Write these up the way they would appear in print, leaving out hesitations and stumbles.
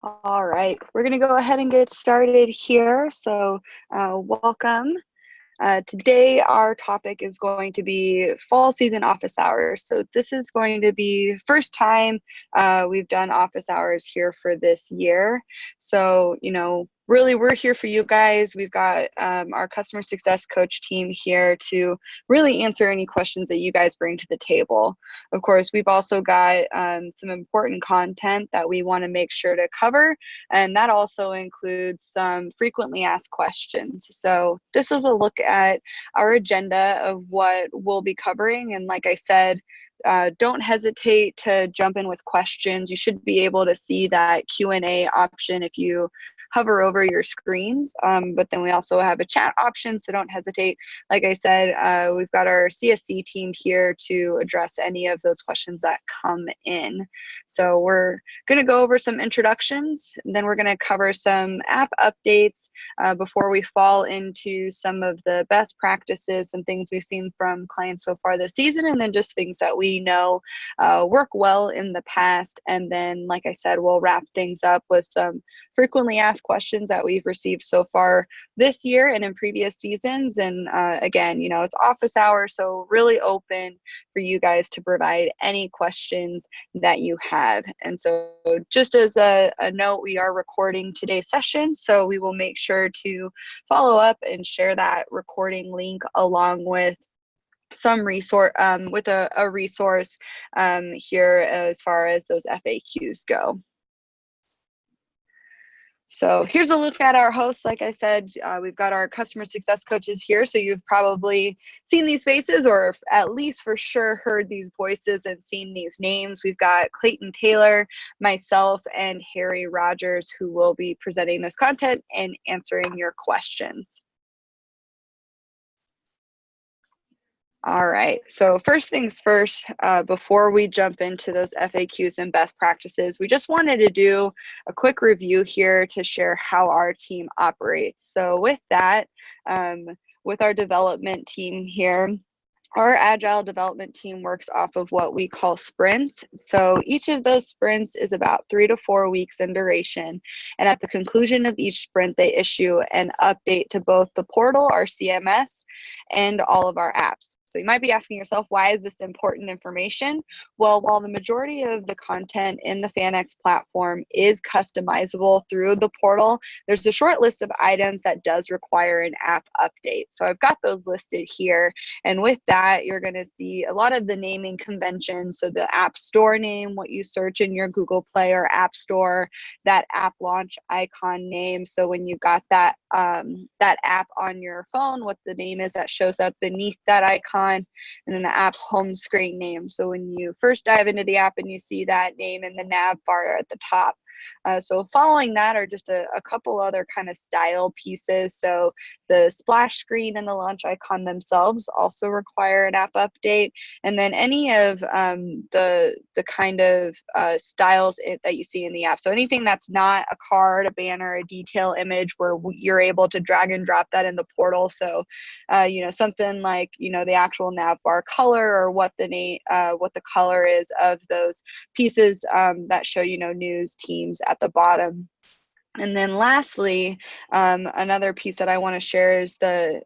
All right, we're going to go ahead and get started here. So welcome. Today, our topic is going to be fall season office hours. So this is going to be first time we've done office hours here for this year. So, really we're here for you guys. We've got our customer success coach team here to really answer any questions that you guys bring to the table. Of course, we've also got some important content that we want to make sure to cover, and that also includes some frequently asked questions. So this is a look at our agenda of what we'll be covering. And like I said, don't hesitate to jump in with questions. You should be able to see that Q&A option if you hover over your screens, but then we also have a chat option, so don't hesitate. Like I said, we've got our CSC team here to address any of those questions that come in. So we're going to go over some introductions, and then we're going to cover some app updates before we fall into some of the best practices and things we've seen from clients so far this season, and then just things that we know work well in the past. And then, like I said, we'll wrap things up with some frequently asked questions that we've received so far this year and in previous seasons. And again, it's office hours, so really open for you guys to provide any questions that you have. And so just as a note, we are recording today's session, so we will make sure to follow up and share that recording link along with some resource with a resource here as far as those FAQs go. So here's a look at our hosts. Like I said, we've got our customer success coaches here. So you've probably seen these faces, or at least for sure heard these voices and seen these names. We've got Clayton Taylor, myself, and Harry Rogers, who will be presenting this content and answering your questions. All right, so first things first, before we jump into those FAQs and best practices, we just wanted to do a quick review here to share how our team operates. So with that, with our development team here, our agile development team works off of what we call sprints. So each of those sprints is about 3 to 4 weeks in duration. And at the conclusion of each sprint, they issue an update to both the portal, our CMS, and all of our apps. So you might be asking yourself, why is this important information? Well, while the majority of the content in the FanX platform is customizable through the portal, there's a short list of items that does require an app update. So I've got those listed here. And with that, you're going to see a lot of the naming conventions. So the app store name, what you search in your Google Play or App Store, that app launch icon name. So when you've got that app on your phone, what the name is that shows up beneath that icon, and then the app home screen name. So when you first dive into the app and you see that name in the nav bar at the top. So following that are just a couple other kind of style pieces. So the splash screen and the launch icon themselves also require an app update. And then any of the kind of styles that you see in the app. So anything that's not a card, a banner, a detail image where you're able to drag and drop that in the portal. So, something like, the actual nav bar color, or what the color is of those pieces that show, news, teams at the bottom. And then lastly, another piece that I want to share is the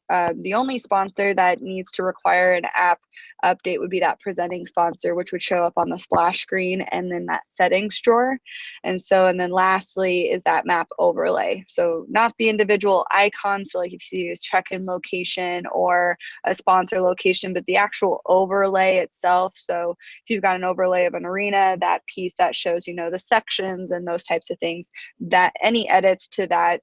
only sponsor that needs to require an app update would be that presenting sponsor, which would show up on the splash screen and then that settings drawer. And then lastly is that map overlay. So not the individual icon, so like if you see a check-in location or a sponsor location, but the actual overlay itself. So if you've got an overlay of an arena, that piece that shows, the sections and those types of things, that any edits to that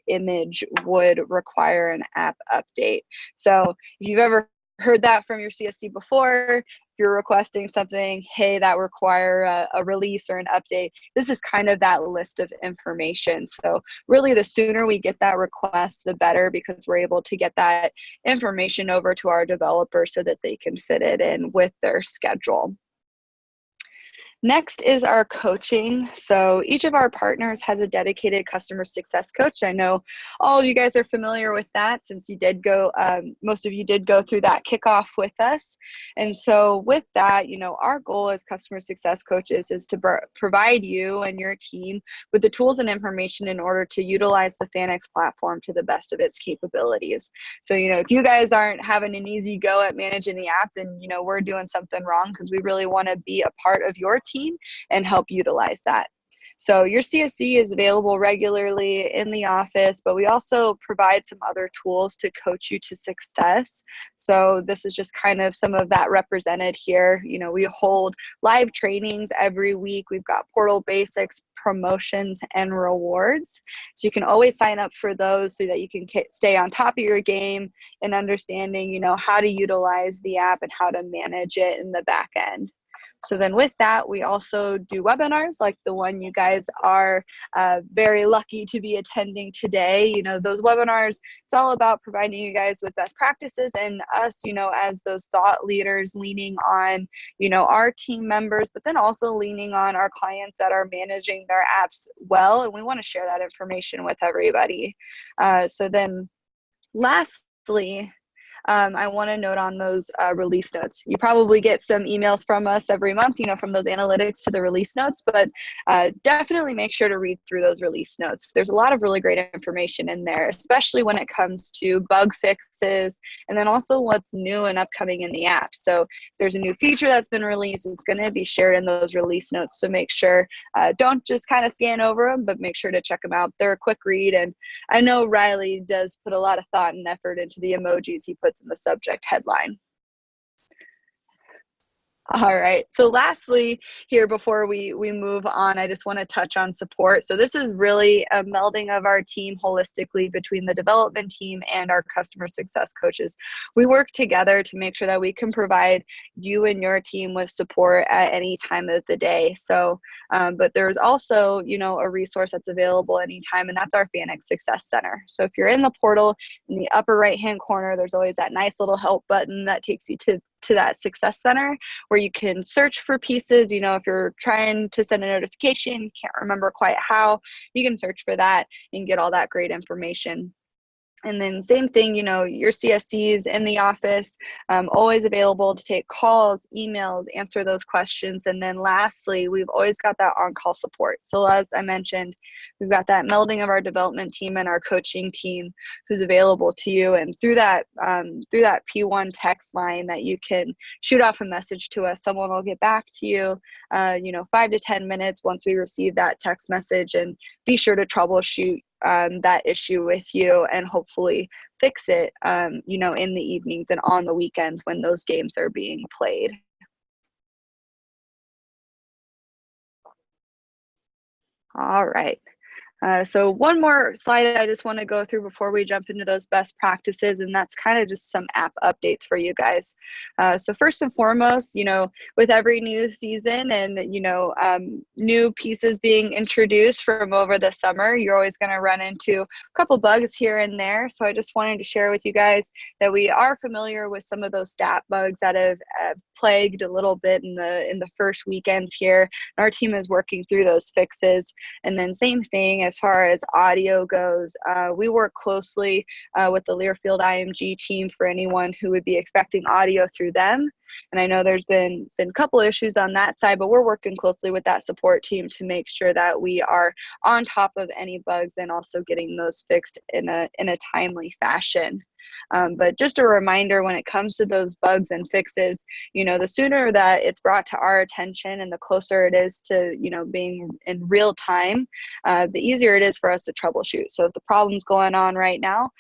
image would require an app update. So if you've ever heard that from your CSC before, if you're requesting something, hey, that require a release or an update, this is kind of that list of information. So really the sooner we get that request, the better, because we're able to get that information over to our developers so that they can fit it in with their schedule. Next is our coaching. So each of our partners has a dedicated customer success coach. I know all of you guys are familiar with that since you did go, most of you did go through that kickoff with us. And so with that, our goal as customer success coaches is to provide you and your team with the tools and information in order to utilize the FanX platform to the best of its capabilities. So, if you guys aren't having an easy go at managing the app, then, we're doing something wrong, because we really want to be a part of your team and help utilize that. So your CSC is available regularly in the office, but we also provide some other tools to coach you to success. So this is just kind of some of that represented here. We hold live trainings every week. We've got portal basics, promotions, and rewards. So you can always sign up for those so that you can stay on top of your game and understanding, how to utilize the app and how to manage it in the back end. So then with that, we also do webinars like the one you guys are very lucky to be attending today. Those webinars, it's all about providing you guys with best practices, and us, as those thought leaders, leaning on, our team members, but then also leaning on our clients that are managing their apps well. And we want to share that information with everybody. So then lastly, I want to note on those release notes. You probably get some emails from us every month, from those analytics to the release notes, but definitely make sure to read through those release notes. There's a lot of really great information in there, especially when it comes to bug fixes, and then also what's new and upcoming in the app. So if there's a new feature that's been released, it's going to be shared in those release notes. So make sure, don't just kind of scan over them, but make sure to check them out. They're a quick read, and I know Riley does put a lot of thought and effort into the emojis he puts in the subject headline. All right, so lastly here, before we move on, I just want to touch on support. So this is really a melding of our team holistically between the development team and our customer success coaches. We work together to make sure that we can provide you and your team with support at any time of the day. So, but there's also, a resource that's available anytime, and that's our FanX Success Center. So if you're in the portal, in the upper right-hand corner, there's always that nice little help button that takes you to that Success Center, where you can search for pieces. If you're trying to send a notification, can't remember quite how, you can search for that and get all that great information. And then same thing, your CSCs in the office, always available to take calls, emails, answer those questions. And then lastly, we've always got that on-call support. So as I mentioned, we've got that melding of our development team and our coaching team who's available to you. And through that P1 text line that you can shoot off a message to us, someone will get back to you, 5 to 10 minutes once we receive that text message, and be sure to troubleshoot that issue with you and hopefully fix it, in the evenings and on the weekends when those games are being played. All right. So one more slide I just want to go through before we jump into those best practices, and that's kind of just some app updates for you guys. So first and foremost, with every new season and, new pieces being introduced from over the summer, you're always going to run into a couple bugs here and there. So I just wanted to share with you guys that we are familiar with some of those stat bugs that have plagued a little bit in the first weekends here. Our team is working through those fixes. And then same thing as far as audio goes, we work closely with the Learfield IMG team for anyone who would be expecting audio through them. And I know there's been a couple issues on that side, but we're working closely with that support team to make sure that we are on top of any bugs and also getting those fixed in a timely fashion. But just a reminder, when it comes to those bugs and fixes, the sooner that it's brought to our attention and the closer it is to, being in real time, the easier it is for us to troubleshoot. So if the problem's going on right now,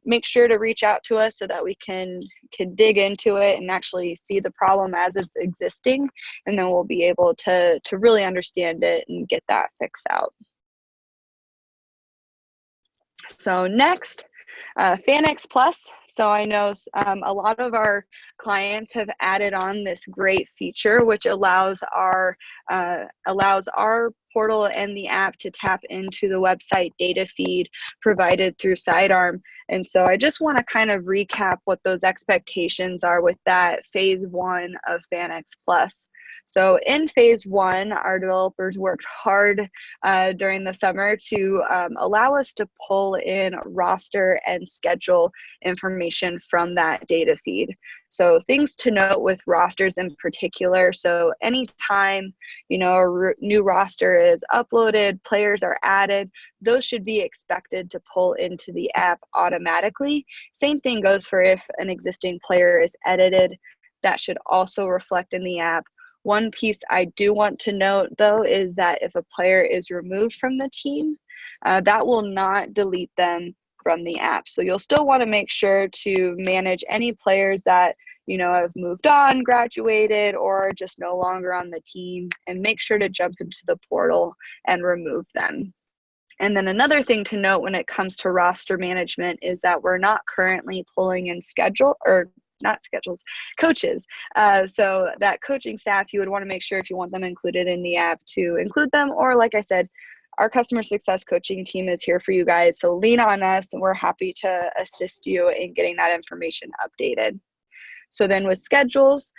make sure to reach out to us so that we can dig into it and actually see the problem as it's existing, and then we'll be able to really understand it and get that fixed out. So next, FanX Plus. So I know a lot of our clients have added on this great feature, which allows our portal and the app to tap into the website data feed provided through Sidearm. And so I just want to kind of recap what those expectations are with that phase 1 of FanX Plus. So in phase 1, our developers worked hard during the summer to allow us to pull in roster and schedule information from that data feed. So things to note with rosters in particular. So anytime, a new roster is uploaded, players are added, those should be expected to pull into the app automatically. Same thing goes for if an existing player is edited, that should also reflect in the app. One piece I do want to note, though, is that if a player is removed from the team, that will not delete them from the app. So you'll still want to make sure to manage any players that, have moved on, graduated, or just no longer on the team, and make sure to jump into the portal and remove them. And then another thing to note when it comes to roster management is that we're not currently pulling in coaches. So that coaching staff, you would want to make sure if you want them included in the app to include them, or like I said, our customer success coaching team is here for you guys. So lean on us and we're happy to assist you in getting that information updated. So then with schedules,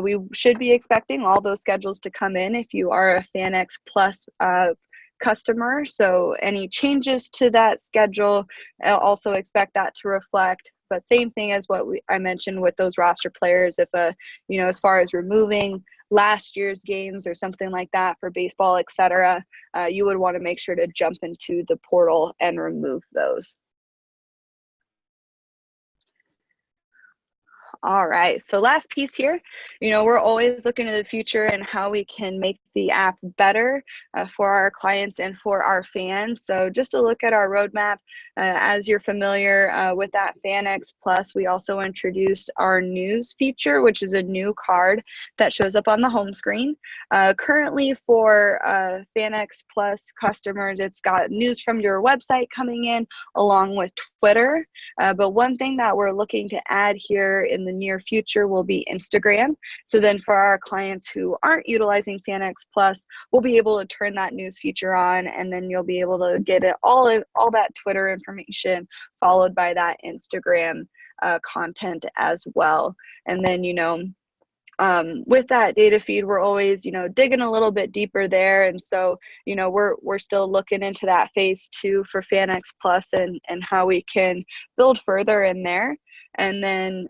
we should be expecting all those schedules to come in if you are a FanX Plus customer. So any changes to that schedule, also expect that to reflect. But same thing as what I mentioned with those roster players, if as far as removing last year's games or something like that for baseball, etc., you would want to make sure to jump into the portal and remove those. All right, so last piece here, we're always looking to the future and how we can make the app better for our clients and for our fans. So just to look at our roadmap, as you're familiar with that FanX Plus, we also introduced our news feature, which is a new card that shows up on the home screen. Currently for FanX Plus customers, it's got news from your website coming in along with Twitter. But one thing that we're looking to add here in the near future will be Instagram. So then for our clients who aren't utilizing FanX Plus, we'll be able to turn that news feature on, and then you'll be able to get all that Twitter information followed by that Instagram content as well. And then, with that data feed, we're always, digging a little bit deeper there. And so, we're still looking into that phase 2 for FanX Plus and how we can build further in there. And then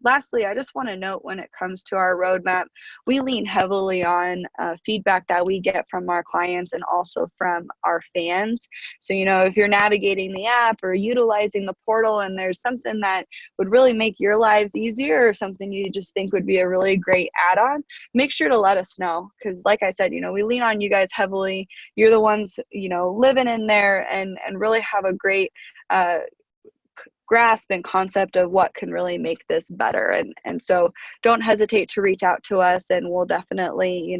lastly, I just want to note when it comes to our roadmap, we lean heavily on feedback that we get from our clients and also from our fans. So, if you're navigating the app or utilizing the portal and there's something that would really make your lives easier or something you just think would be a really great add-on, make sure to let us know. Because like I said, we lean on you guys heavily. You're the ones, living in there and really have a great grasp and concept of what can really make this better. And so don't hesitate to reach out to us, and we'll definitely,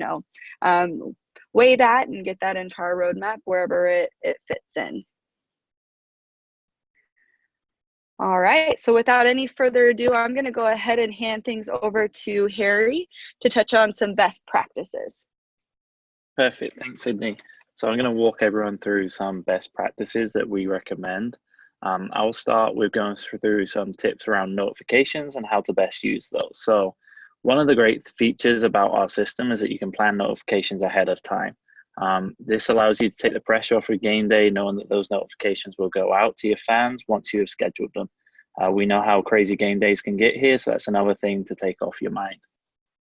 weigh that and get that into our roadmap wherever it fits in. All right, so without any further ado, I'm going to go ahead and hand things over to Harry to touch on some best practices. Perfect, thanks, Sydney. So I'm going to walk everyone through some best practices that we recommend. I'll start with going through some tips around notifications and how to best use those. So one of the great features about our system is that you can plan notifications ahead of time. This allows you to take the pressure off of game day, knowing that those notifications will go out to your fans once you have scheduled them. We know how crazy game days can get here, so that's another thing to take off your mind.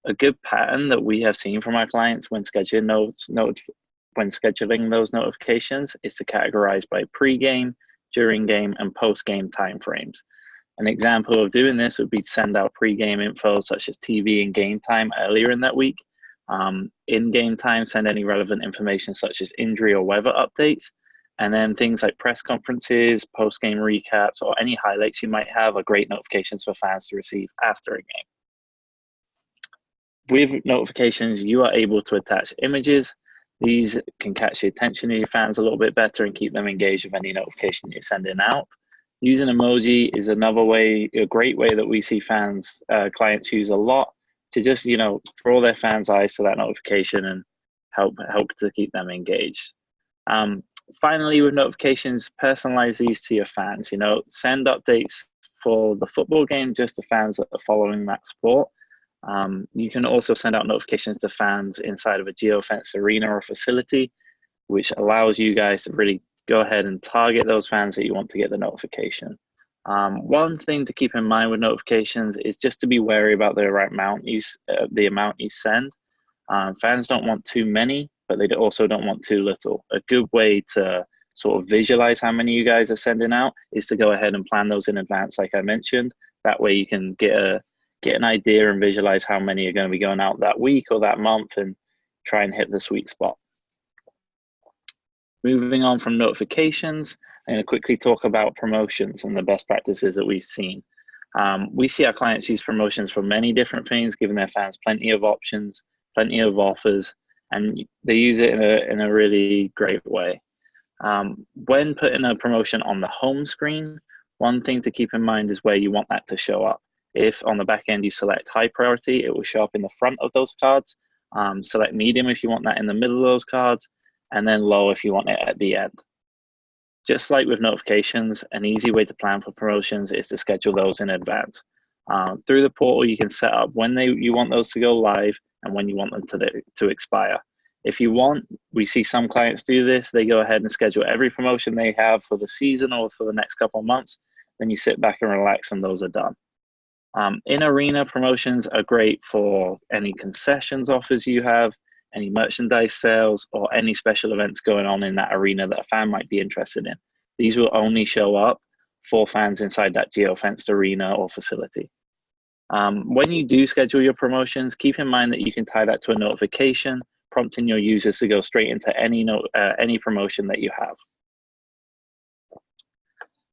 A good pattern that we have seen from our clients when scheduling those notifications is to categorize by pre-game, during game, and post-game timeframes. An example of doing this would be to send out pre-game info such as TV and game time earlier in that week. In game time, send any relevant information such as injury or weather updates. And then things like press conferences, post-game recaps, or any highlights you might have are great notifications for fans to receive after a game. With notifications, you are able to attach images. These can catch the attention of your fans a little bit better and keep them engaged with any notification you're sending out. Using emoji is another way, a great way that we see clients use a lot to just, draw their fans' eyes to that notification and help to keep them engaged. Finally, with notifications, personalize these to your fans. Send updates for the football game just to fans that are following that sport. You can also send out notifications to fans inside of a geofenced arena or facility, which allows you guys to really go ahead and target those fans that you want to get the notification. One thing to keep in mind with notifications is just to be wary about the amount you send. Fans don't want too many, but they also don't want too little. A good way to sort of visualize how many you guys are sending out is to go ahead and plan those in advance, like I mentioned. That way you can get an idea and visualize how many are going to be going out that week or that month and try and hit the sweet spot. Moving on from notifications, I'm going to quickly talk about promotions and the best practices that we've seen. We see our clients use promotions for many different things, giving their fans plenty of options, plenty of offers, and they use it in a really great way. When putting a promotion on the home screen, one thing to keep in mind is where you want that to show up. If on the back end you select high priority, it will show up in the front of those cards. Select medium if you want that in the middle of those cards, and then low if you want it at the end. Just like with notifications, an easy way to plan for promotions is to schedule those in advance. Through the portal, you can set up when you want those to go live and when you want them to expire. If you want, we see some clients do this. They go ahead and schedule every promotion they have for the season or for the next couple of months. Then you sit back and relax and those are done. In arena, promotions are great for any concessions offers you have, any merchandise sales, or any special events going on in that arena that a fan might be interested in. These will only show up for fans inside that geofenced arena or facility. When you do schedule your promotions, keep in mind that you can tie that to a notification, prompting your users to go straight into any promotion that you have.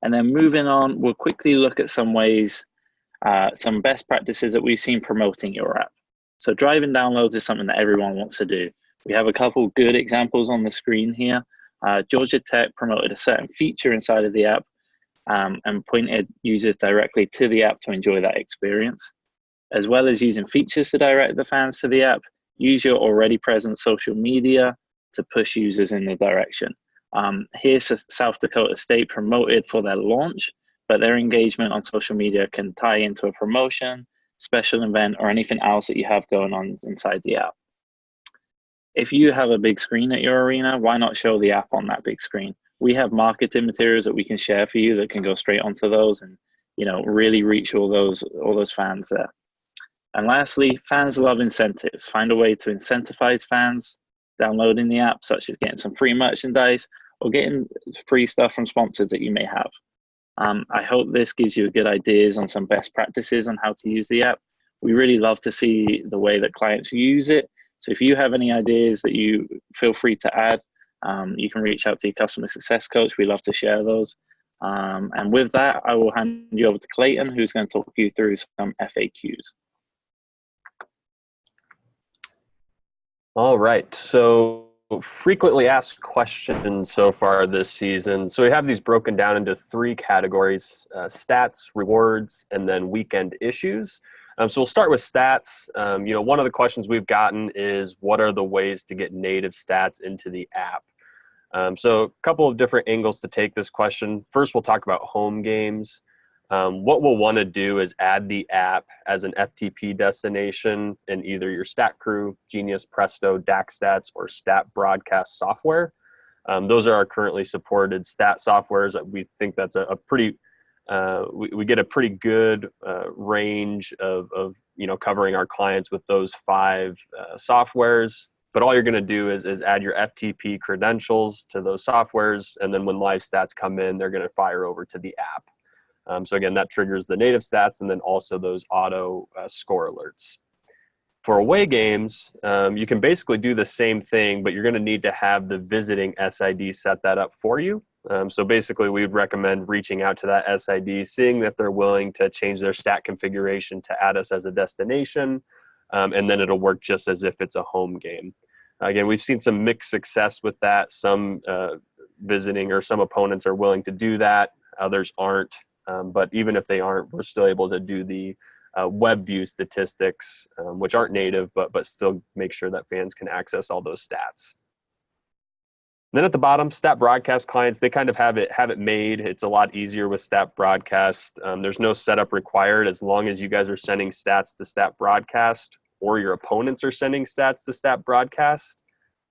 And then moving on, we'll quickly look at some ways, some best practices that we've seen promoting your app. So driving downloads is something that everyone wants to do. We have a couple good examples on the screen here. Georgia Tech promoted a certain feature inside of the app and pointed users directly to the app to enjoy that experience. As well as using features to direct the fans to the app, use your already present social media to push users in the direction. Here, South Dakota State promoted for their launch, but their engagement on social media can tie into a promotion, special event, or anything else that you have going on inside the app. If you have a big screen at your arena, why not show the app on that big screen? We have marketing materials that we can share for you that can go straight onto those and really reach all those fans there. And lastly, fans love incentives. Find a way to incentivize fans downloading the app, such as getting some free merchandise or getting free stuff from sponsors that you may have. I hope this gives you good ideas on some best practices on how to use the app. We really love to see the way that clients use it. So if you have any ideas that you feel free to add, you can reach out to your customer success coach. We love to share those. And with that, I will hand you over to Clayton, who's going to talk you through some FAQs. All right. So frequently asked questions so far this season. So we have these broken down into 3 categories: stats, rewards, and then weekend issues. So we'll start with stats. One of the questions we've gotten is, what are the ways to get native stats into the app? So a couple of different angles to take this question. First, we'll talk about home games. What we'll want to do is add the app as an FTP destination in either your Stat Crew, Genius, Presto, DAX Stats, or Stat Broadcast software. Those are our currently supported stat softwares. We think that's a pretty, we get a pretty good range of covering our clients with those 5 softwares. But all you're going to do is add your FTP credentials to those softwares, and then when live stats come in, they're going to fire over to the app. So again, that triggers the native stats and then also those auto score alerts. For away games, you can basically do the same thing, but you're going to need to have the visiting SID set that up for you. So basically, we would recommend reaching out to that SID, seeing if they're willing to change their stat configuration to add us as a destination, and then it'll work just as if it's a home game. Again, we've seen some mixed success with that. Some visiting or some opponents are willing to do that. others aren't. But even if they aren't, we're still able to do the web view statistics, which aren't native, but still make sure that fans can access all those stats. And then at the bottom, stat broadcast clients, they kind of have it made. It's a lot easier with stat broadcast. There's no setup required as long as you guys are sending stats to stat broadcast or your opponents are sending stats to stat broadcast.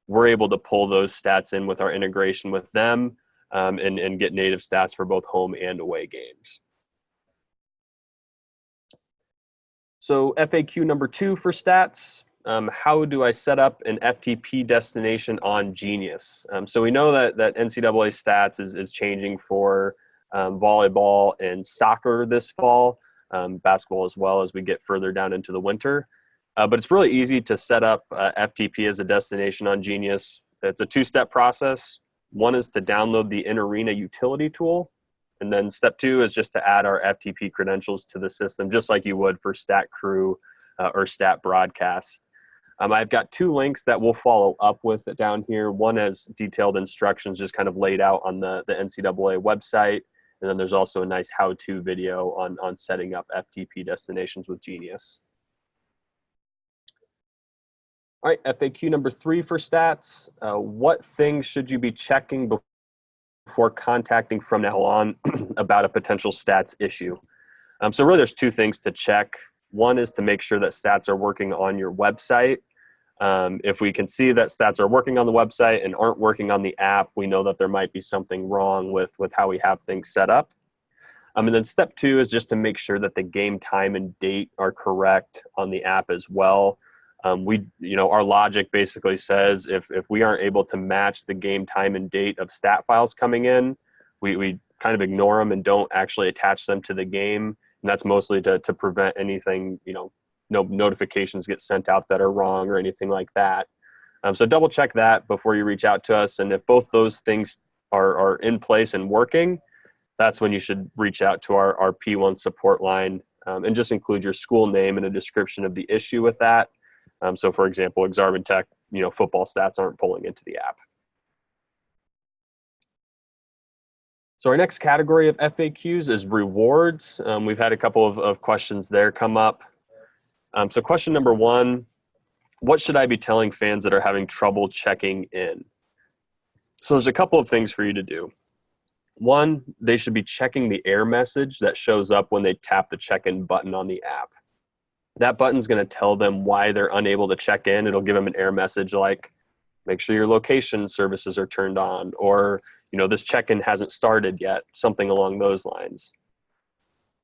We're able to pull those stats in with our integration with them and get native stats for both home and away games. So FAQ number 2 for stats. How do I set up an FTP destination on Genius? So we know that NCAA stats is changing for volleyball and soccer this fall, basketball as well as we get further down into the winter. But it's really easy to set up FTP as a destination on Genius. It's a 2-step process. One is to download the in-arena utility tool. And then step 2 is just to add our FTP credentials to the system, just like you would for Stat Crew or Stat Broadcast. I've got 2 links that we'll follow up with down here. One has detailed instructions just kind of laid out on the NCAA website. And then there's also a nice how-to video on setting up FTP destinations with Genius. All right, FAQ number 3 for stats. What things should you be checking before contacting from now on about a potential stats issue? So really there's 2 things to check. One is to make sure that stats are working on your website. If we can see that stats are working on the website and aren't working on the app, we know that there might be something wrong with how we have things set up. And then step 2 is just to make sure that the game time and date are correct on the app as well. Our logic basically says if we aren't able to match the game time and date of stat files coming in, we kind of ignore them and don't actually attach them to the game. And that's mostly to prevent anything, no notifications get sent out that are wrong or anything like that. So double check that before you reach out to us. And if both those things are in place and working, that's when you should reach out to our P1 support line and just include your school name and a description of the issue with that. So for example, Exarban Tech, football stats aren't pulling into the app. So our next category of FAQs is rewards. We've had a couple of questions there come up. So question number 1, what should I be telling fans that are having trouble checking in? So there's a couple of things for you to do. 1, they should be checking the error message that shows up when they tap the check-in button on the app. That button's going to tell them why they're unable to check in. It'll give them an error message like, make sure your location services are turned on, or, this check-in hasn't started yet, something along those lines.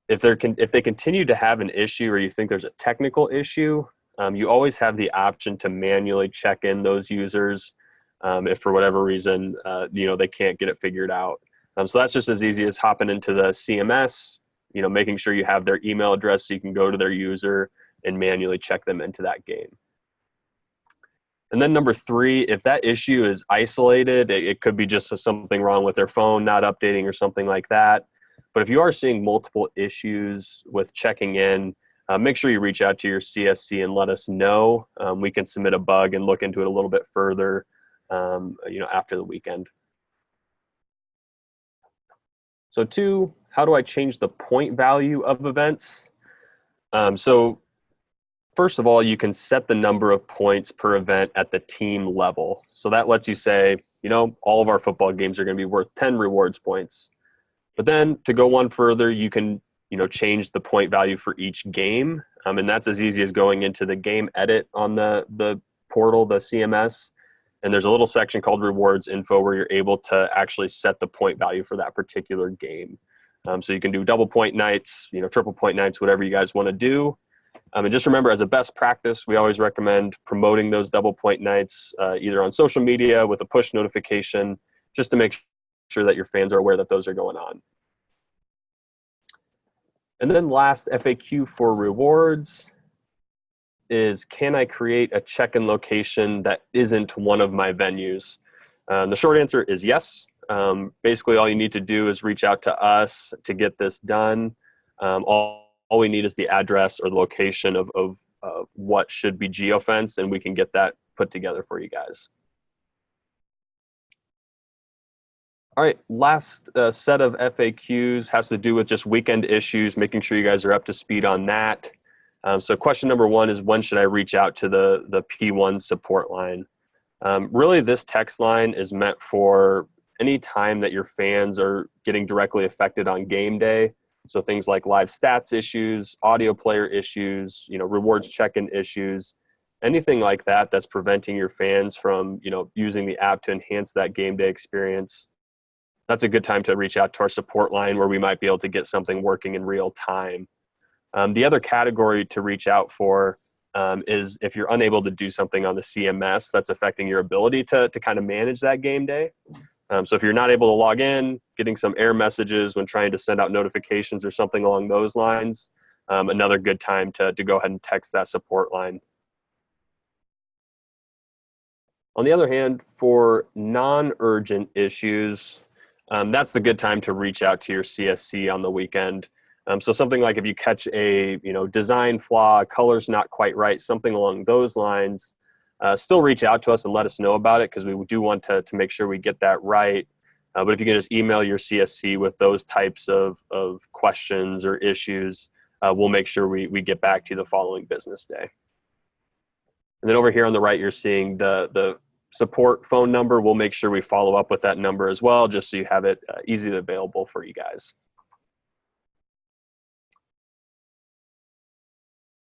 If they continue to have an issue or you think there's a technical issue, you always have the option to manually check in those users if for whatever reason, they can't get it figured out. So that's just as easy as hopping into the CMS, making sure you have their email address so you can go to their user and manually check them into that game. And then number 3, if that issue is isolated, it could be just something wrong with their phone not updating or something like that. But if you are seeing multiple issues with checking in, make sure you reach out to your CSC and let us know. We can submit a bug and look into it a little bit further, after the weekend. So 2, how do I change the point value of events? So first of all, you can set the number of points per event at the team level. So that lets you say, all of our football games are going to be worth 10 rewards points. But then to go one further, you can, change the point value for each game. And that's as easy as going into the game edit on the portal, the CMS. And there's a little section called rewards info where you're able to actually set the point value for that particular game. So you can do double point nights, triple point nights, whatever you guys want to do. And just remember, as a best practice, we always recommend promoting those double point nights either on social media with a push notification, just to make sure that your fans are aware that those are going on. And then last FAQ for rewards is, can I create a check-in location that isn't one of my venues? The short answer is yes. Basically, all you need to do is reach out to us to get this done. All we need is the address or the location of what should be geofenced, and we can get that put together for you guys. All right, last set of FAQs has to do with just weekend issues, making sure you guys are up to speed on that. So question number one is, when should I reach out to the P1 support line? Really, this text line is meant for any time that your fans are getting directly affected on game day. So things like live stats issues, audio player issues, rewards check-in issues, anything like that that's preventing your fans from, using the app to enhance that game day experience. That's a good time to reach out to our support line, where we might be able to get something working in real time. The other category to reach out for is if you're unable to do something on the CMS that's affecting your ability to kind of manage that game day. So if you're not able to log in, getting some error messages when trying to send out notifications or something along those lines, another good time to go ahead and text that support line. On the other hand, for non-urgent issues, that's the good time to reach out to your CSC on the weekend. So something like if you catch a design flaw, color's not quite right, something along those lines, still reach out to us and let us know about it, because we do want to make sure we get that right. But if you can just email your CSC with those types of questions or issues, we'll make sure we get back to you the following business day. And then over here on the right, you're seeing the support phone number. We'll make sure we follow up with that number as well, just so you have it easily available for you guys.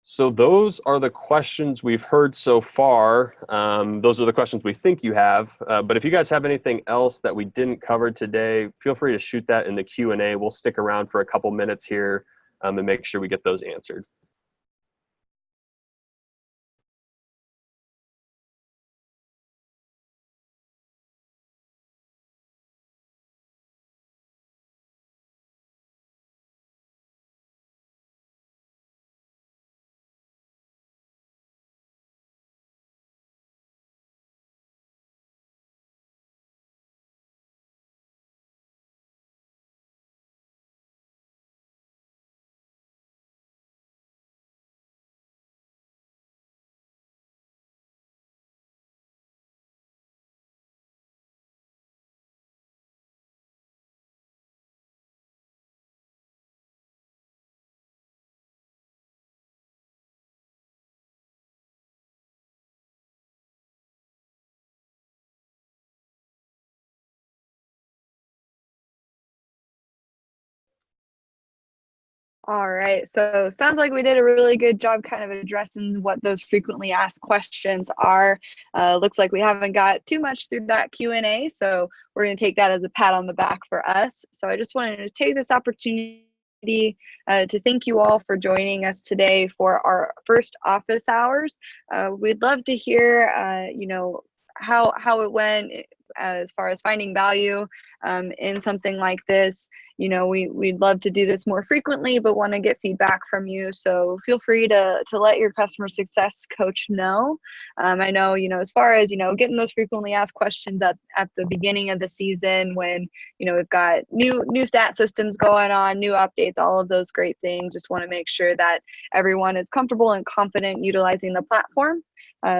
So those are the questions we've heard so far. Those are the questions we think you have. But if you guys have anything else that we didn't cover today, feel free to shoot that in the Q&A. We'll stick around for a couple minutes here and make sure we get those answered. All right, so sounds like we did a really good job kind of addressing what those frequently asked questions are. Looks like we haven't got too much through that Q&A, so we're going to take that as a pat on the back for us. So I just wanted to take this opportunity to thank you all for joining us today for our first office hours. We'd love to hear, how it went as far as finding value in something like this. We'd love to do this more frequently, but want to get feedback from you. So feel free to let your customer success coach know. I know, as far as, getting those frequently asked questions at the beginning of the season, when, we've got new stat systems going on, new updates, all of those great things. Just want to make sure that everyone is comfortable and confident utilizing the platform.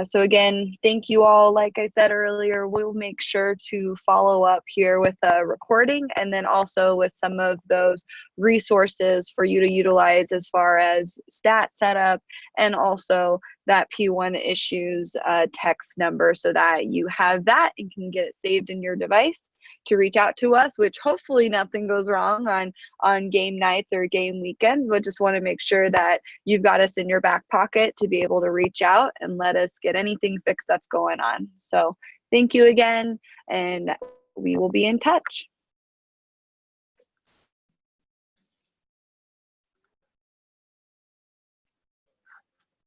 So again, thank you all. Like I said earlier, we'll make sure to follow up here with a recording, and then also with some of those resources for you to utilize as far as stat setup, and also that P1 issues text number, so that you have that and can get it saved in your device to reach out to us, which hopefully nothing goes wrong on game nights or game weekends, but just want to make sure that you've got us in your back pocket to be able to reach out and let us get anything fixed that's going on. So thank you again, and we will be in touch.